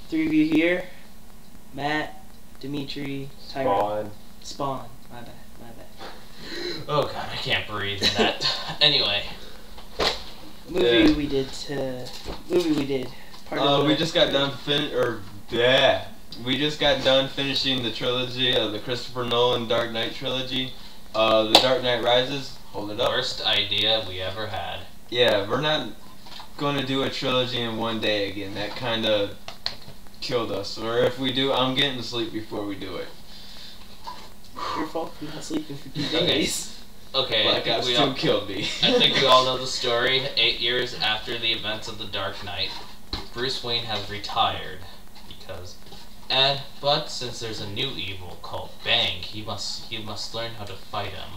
Three of you here. Matt, Dimitri, Tyron. Spawn. My bad. Oh god, I can't breathe in that. Anyway. Movie we did. We just got done We just got done finishing the trilogy of the Christopher Nolan Dark Knight trilogy. The Dark Knight Rises. Hold it up. Worst idea we ever had. Yeah, we're not going to do a trilogy in one day again. That kind of killed us. Or if we do, I'm getting to sleep before we do it. Your fault for not sleeping for 2 days. Okay, Blackout still killed me. I think we all know the story. 8 years after the events of the Dark Knight, Bruce Wayne has retired but since there's a new evil called Bang, he must learn how to fight him.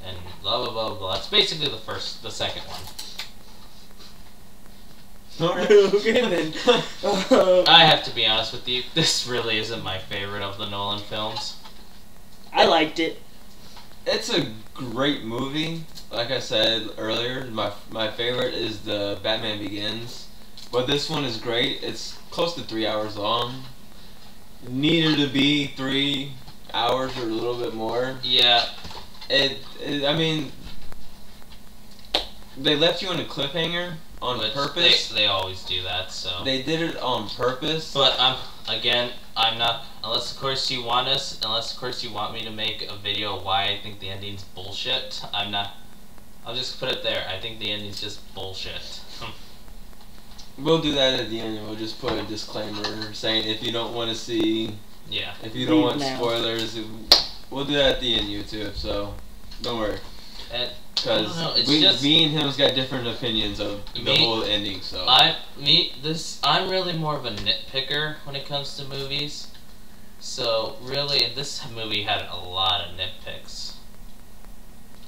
And blah blah blah blah. It's basically the second one. Okay then. I have to be honest with you, this really isn't my favorite of the Nolan films. I liked it. It's a great movie. Like I said earlier, my favorite is the Batman Begins. But this one is great. It's close to 3 hours long. Needed to be 3 hours or a little bit more. Yeah. I mean, they left you on a cliffhanger on purpose. They always do that, so. They did it on purpose. But I'm not, unless of course you want me to make a video why I think the ending's bullshit. I'll just put it there. I think the ending's just bullshit. We'll do that at the end, and we'll just put a disclaimer saying if you don't want to see, yeah, if you don't want spoilers, we'll do that at the end, YouTube. So don't worry, because me and him's got different opinions of the whole ending. So I'm really more of a nitpicker when it comes to movies. So really, this movie had a lot of nitpicks.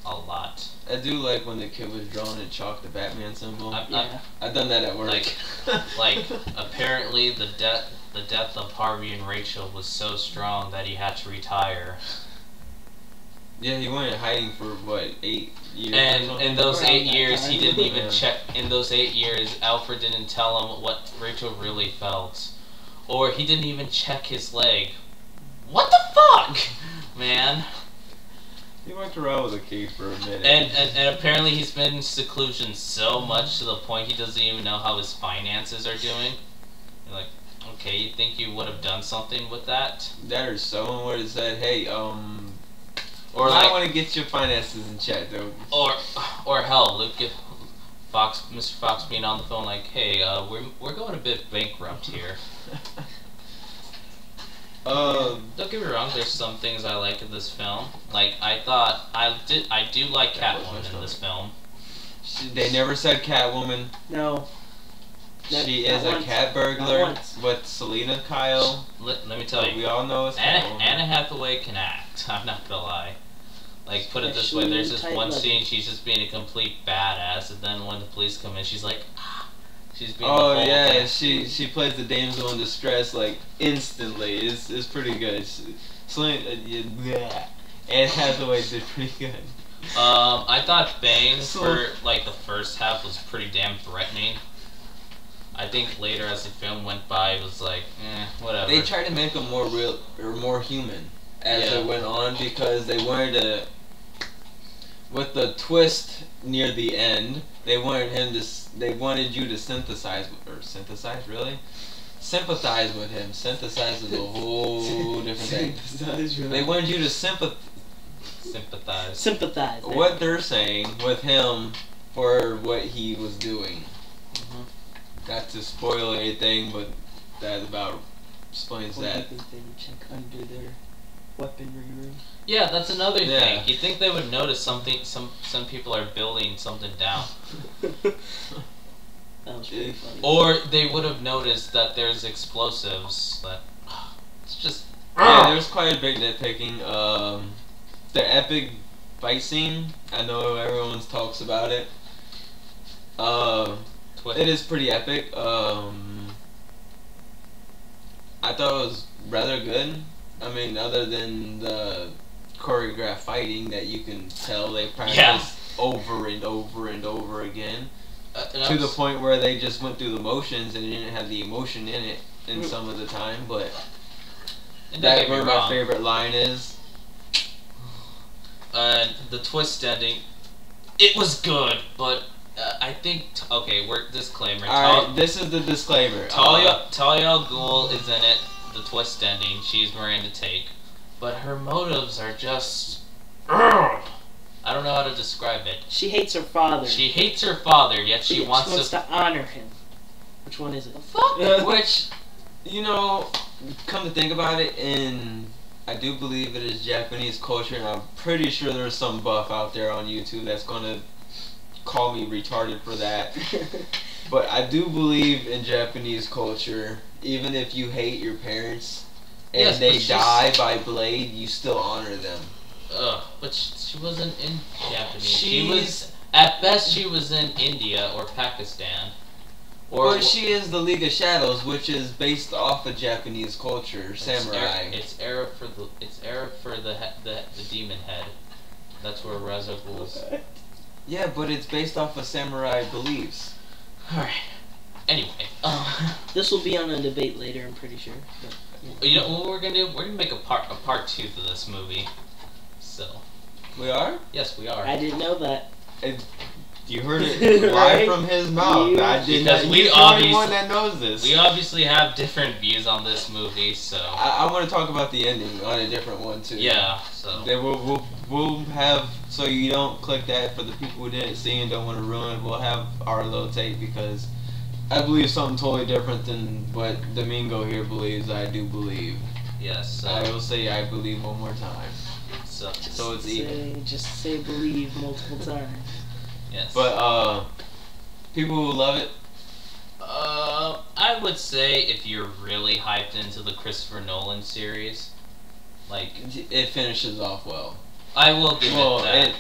A lot. I do like when the kid was drawing in chalk the Batman symbol. I've done that at work. Like apparently the death of Harvey and Rachel was so strong that he had to retire. Yeah, he went in hiding for what, 8 years? And in those 8 years, he didn't even check. In those 8 years, Alfred didn't tell him what Rachel really felt, or he didn't even check his leg. What the fuck, man? He went around with a cape for a minute. And apparently he's been in seclusion so much to the point he doesn't even know how his finances are doing. You're like, okay, you think you would have done something with that? That or someone would have said, hey, or I want to get your finances in check, though. Or hell, Mr. Fox being on the phone like, hey, we're going a bit bankrupt here. Don't get me wrong, there's some things I like in this film. Like, I do like Catwoman in this film. They never said Catwoman. No. She is a cat burglar with Selena Kyle. Let me tell you. We all know it's Catwoman. Anna Hathaway can act, I'm not gonna lie. Like, put it this way, there's this one scene, she's just being a complete badass, and then when the police come in, she's like, she's being yeah, she plays the damsel in distress like instantly. It's pretty good. Anne Hathaway did pretty good. I thought Bang for like the first half was pretty damn threatening. I think later as the film went by, it was like, whatever. They tried to make him more real or more human as it went on because they wanted to, with the twist near the end, they wanted you to sympathize with him. Sympathize is a whole different thing. They wanted you to sympathize. Sympathize. What they're saying with him for what he was doing. Not to spoil anything, but that about explains that. Do you think they would check under their weaponry room? Yeah, that's another thing. You'd think they would notice something. Some people are building something down. That was pretty funny. Or they would have noticed that there's explosives. That it's just. Yeah, there's quite a big nitpicking. The epic fight scene. I know everyone talks about it. It is pretty epic. I thought it was rather good. I mean, other than the choreographed fighting that you can tell they practice over and over and over again. to the point where they just went through the motions and didn't have the emotion in it in some of the time. But that's where my favorite line is. The twist ending, it was good, but I think okay. We're disclaimer. All right, this is the disclaimer. Talia al Ghul is in it. The twist ending. She's Miranda Tate, but her motives are just. I don't know how to describe it. She hates her father. She hates her father, yet she wants to honor him. Which one is it? Fuck. Which, you know, come to think about it, and I do believe it is Japanese culture, and I'm pretty sure there's some buff out there on YouTube that's gonna call me retarded for that. But I do believe in Japanese culture, even if you hate your parents and they die by blade, you still honor them. But she wasn't in Japanese. She was, at best, she was in India or Pakistan. Or she is the League of Shadows, which is based off of Japanese culture, samurai. It's Arab for the demon head. That's where Reza rules. Yeah, but it's based off of samurai beliefs. All right. Anyway, this will be on a debate later. I'm pretty sure. But, yeah. You know what we're gonna do? We're gonna make a part 2 to this movie. So. We are? Yes, we are. I didn't know that. You heard it live from his mouth. I didn't know. He's the only one that knows this. We obviously have different views on this movie, so. I want to talk about the ending on a different one too. Yeah. So. Then we'll have, so you don't click that for the people who didn't see and don't want to ruin it. We'll have our little take because I believe something totally different than what Domingo here believes. I do believe. Yes. I will say I believe one more time. So it's even. Just say believe multiple times. Yes. But people who love it. I would say if you're really hyped into the Christopher Nolan series, like it finishes off well. I will give it that.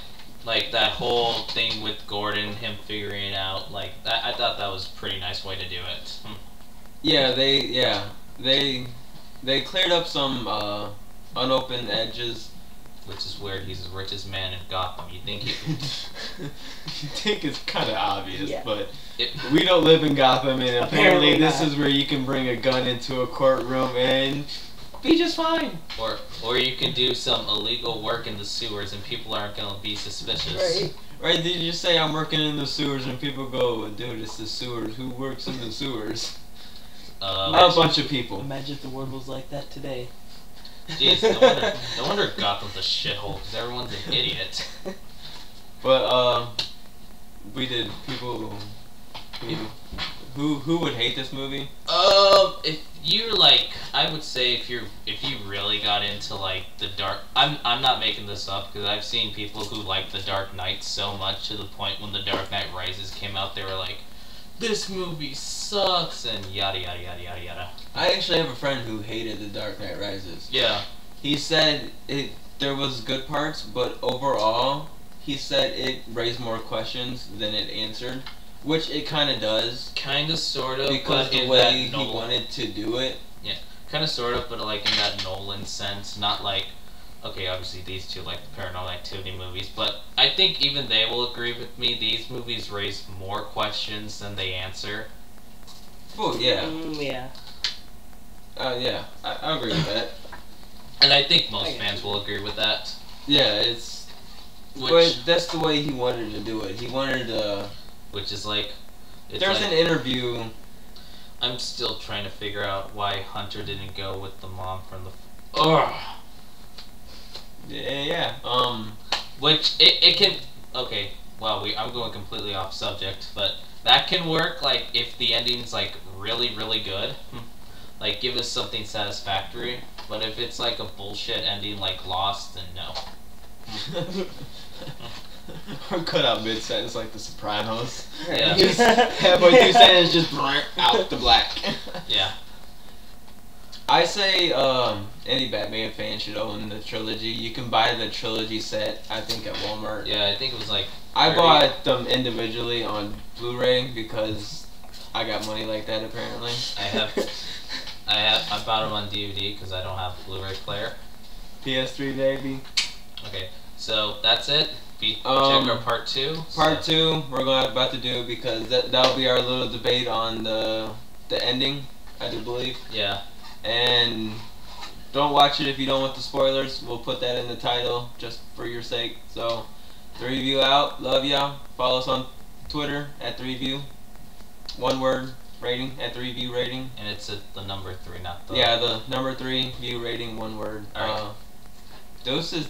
Like that whole thing with Gordon, him figuring it out, like that. I thought that was a pretty nice way to do it. Yeah, they cleared up some unopened edges. Which is weird. He's the richest man in Gotham. You think it's kind of obvious, yeah. But we don't live in Gotham, and apparently this is where you can bring a gun into a courtroom and be just fine. Or you can do some illegal work in the sewers, and people aren't gonna be suspicious. Right? Did you say I'm working in the sewers, and people go, dude, it's the sewers. Who works in the sewers? A bunch of people. Imagine if the world was like that today. Jeez, no wonder Gotham's a shithole, because everyone's an idiot. But, we did people who would hate this movie? If you're like, I would say if you really got into like the dark, I'm not making this up because I've seen people who like the Dark Knight so much to the point when the Dark Knight Rises came out, they were like, this movie sucks and yada yada yada yada yada. I actually have a friend who hated The Dark Knight Rises. Yeah. He said there was good parts, but overall, he said it raised more questions than it answered, which it kind of does. Kind of, sort of. Because the way he wanted to do it. Yeah, kind of, sort of, but like in that Nolan sense, not like, okay, obviously these two like the Paranormal Activity movies, but I think even they will agree with me, these movies raise more questions than they answer. Oh, yeah. Yeah. Yeah, I agree with that. And I think most fans will agree with that. Yeah, but that's the way he wanted to do it. He wanted to... Which is like... There's an interview... I'm still trying to figure out why Hunter didn't go with the mom from the... Ugh! Yeah. Which, it can... Okay, well, I'm going completely off subject, but that can work, like, if the ending's, like, really, really good. Like, give us something satisfactory. But if it's, like, a bullshit ending, like Lost, then no. Or cut out mid-sentence like The Sopranos. Yeah. Just halfway through sentence, just out the black. Yeah. I say any Batman fan should own the trilogy. You can buy the trilogy set, I think, at Walmart. Yeah, I think it was like... I bought them individually on Blu-ray because I got money like that, apparently. I bought them on DVD because I don't have a Blu-ray player. PS3, baby. Okay, So that's it. Check our part 2. Part 2 we're about to do because that'll be our little debate on the ending, I do believe. Yeah. And don't watch it if you don't want the spoilers. We'll put that in the title just for your sake. So, 3View out. Love y'all. Follow us on Twitter at 3View. One word rating at 3View rating. And it's the number 3, not the... Yeah, the number 3 view rating, one word. Alright. Deuces.